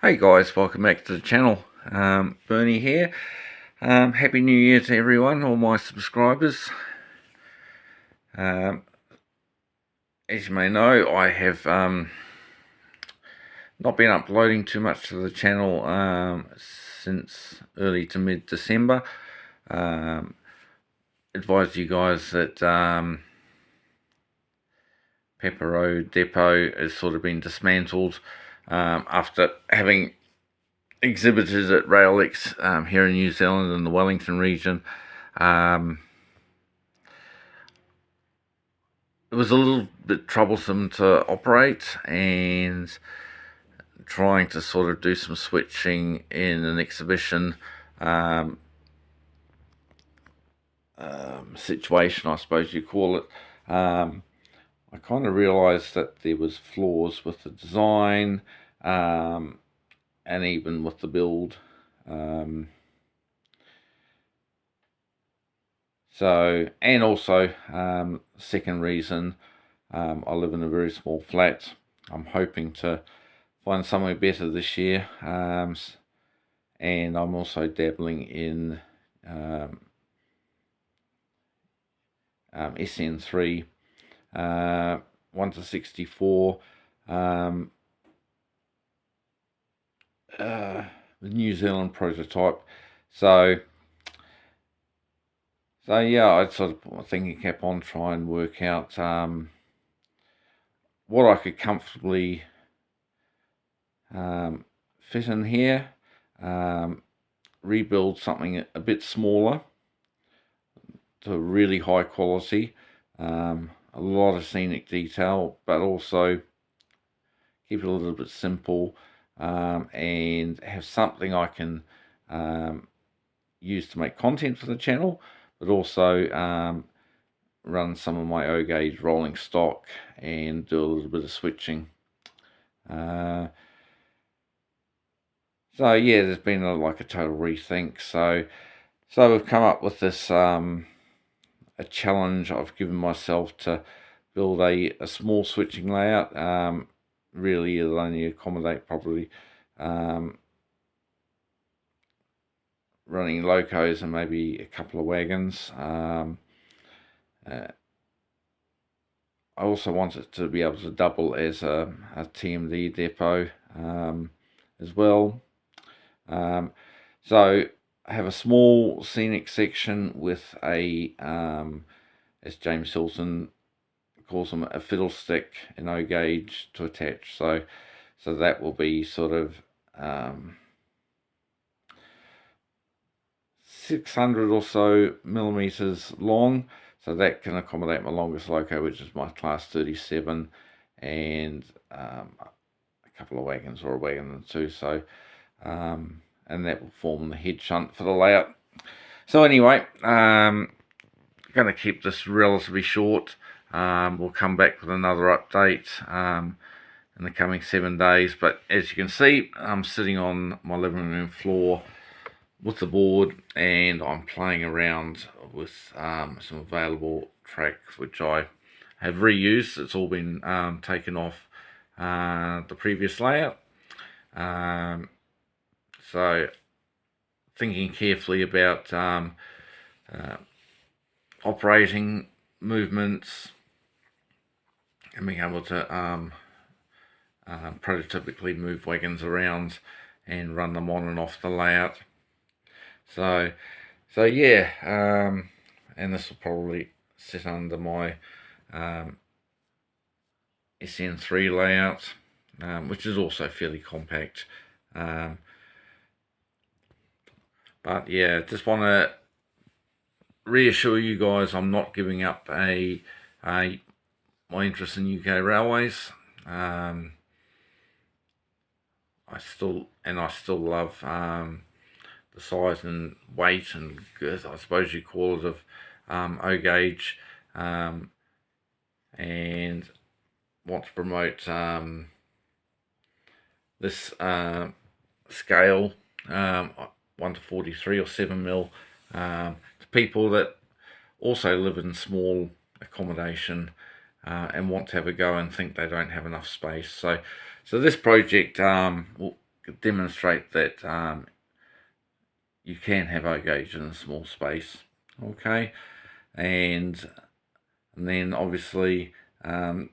Hey guys, welcome back to the channel. Bernie here. Happy New Year to everyone, all my subscribers. As you may know, I have not been uploading too much to the channel since early to mid-December. Advise you guys that Pepper Depot has sort of been dismantled after having exhibited at RailX here in New Zealand in the Wellington region. It was a little bit troublesome to operate, and trying to sort of do some switching in an exhibition situation, I suppose you call it. I kind of realised that there was flaws with the design and even with the build. And also, second reason, I live in a very small flat. I'm hoping to find somewhere better this year, and I'm also dabbling in SN3 1 to 64, the New Zealand prototype. So yeah, I sort of thinking cap on try and work out what I could comfortably fit in here, rebuild something a bit smaller to really high quality, a lot of scenic detail, but also keep it a little bit simple, and have something I can use to make content for the channel, but also run some of my O-gauge rolling stock and do a little bit of switching. So yeah, there's been like a total rethink. So we've come up with this a challenge I've given myself to build a small switching layout. Really, it'll only accommodate probably running locos and maybe a couple of wagons. I also want it to be able to double as a TMD depot as well. So I have a small scenic section with a, as James Hilton calls them, a fiddlestick and O-gauge to attach. So that will be sort of 600 or so millimeters long. So that can accommodate my longest loco, which is my class 37, and a couple of wagons, or a wagon and two. So, and that will form the head shunt for the layout. So anyway, going to keep this relatively short. We'll come back with another update in the coming 7 days. But as you can see, I'm sitting on my living room floor with the board, and I'm playing around with some available tracks which I have reused. It's all been taken off the previous layout. So thinking carefully about operating movements and being able to prototypically move wagons around and run them on and off the layout. So yeah, and this will probably sit under my SN3 layout, which is also fairly compact. But yeah, just want to reassure you guys I'm not giving up my interest in UK railways. I still love the size and weight and girth, I suppose you call it, of O-gauge, and want to promote this scale, 1 to 43 or 7 mil, to people that also live in small accommodation and want to have a go and think they don't have enough space. So this project will demonstrate that you can have O gauge in a small space. Okay, and then obviously another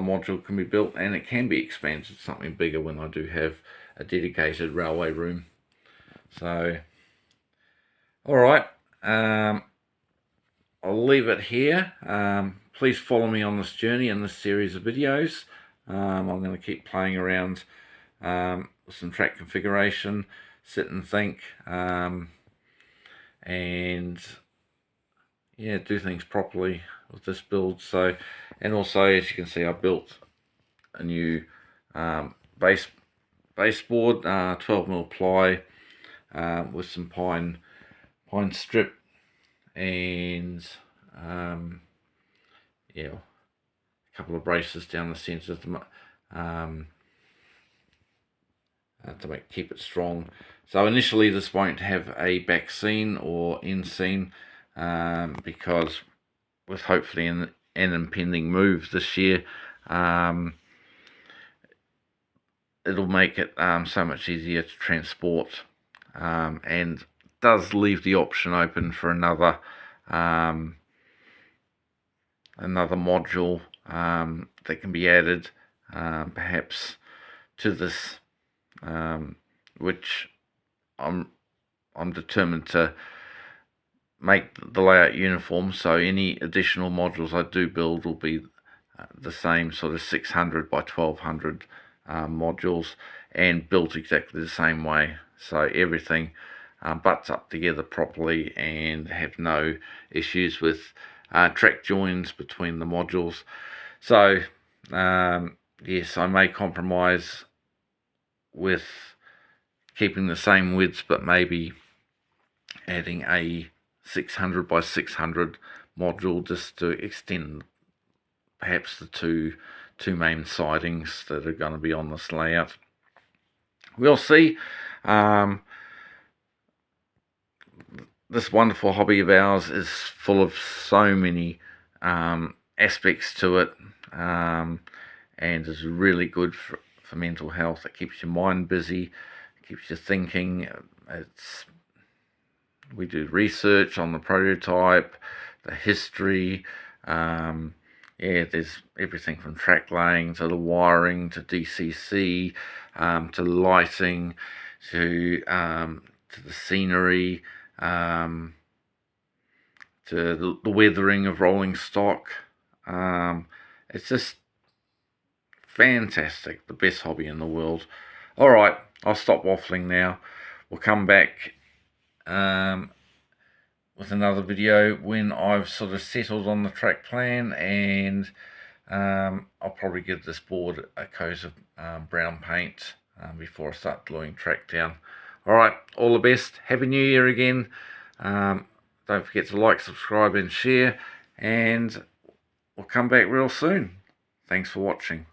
module can be built, and it can be expanded to something bigger when I do have a dedicated railway room. So alright, I'll leave it here. Please follow me on this journey in this series of videos. I'm going to keep playing around with some track configuration, sit and think, and yeah, do things properly with this build. So, and also, as you can see, I built a new baseboard, 12mm ply with some pine strip, and yeah, a couple of braces down the centre to keep it strong. So initially this won't have a back seam or end seam because with hopefully an impending move this year, it'll make it so much easier to transport, and does leave the option open for another module that can be added perhaps to this, which I'm determined to make the layout uniform, so any additional modules I do build will be the same sort of 600 by 1200 modules, and built exactly the same way, so everything butts up together properly and have no issues with track joins between the modules. So yes, I may compromise with keeping the same widths, but maybe adding a 600 by 600 module just to extend perhaps the two main sidings that are going to be on this layout. We'll see. This wonderful hobby of ours is full of so many aspects to it, and is really good for mental health. It keeps your mind busy, keeps you thinking. We do research on the prototype, the history. Yeah, there's everything from track laying to the wiring to DCC, to lighting, to the scenery, to the weathering of rolling stock. It's just fantastic, the best hobby in the world. Alright, I'll stop waffling now. We'll come back with another video when I've sort of settled on the track plan, and I'll probably give this board a coat of brown paint before I start gluing track down. Alright, all the best. Happy New Year again. Don't forget to like, subscribe and share, and we'll come back real soon. Thanks for watching.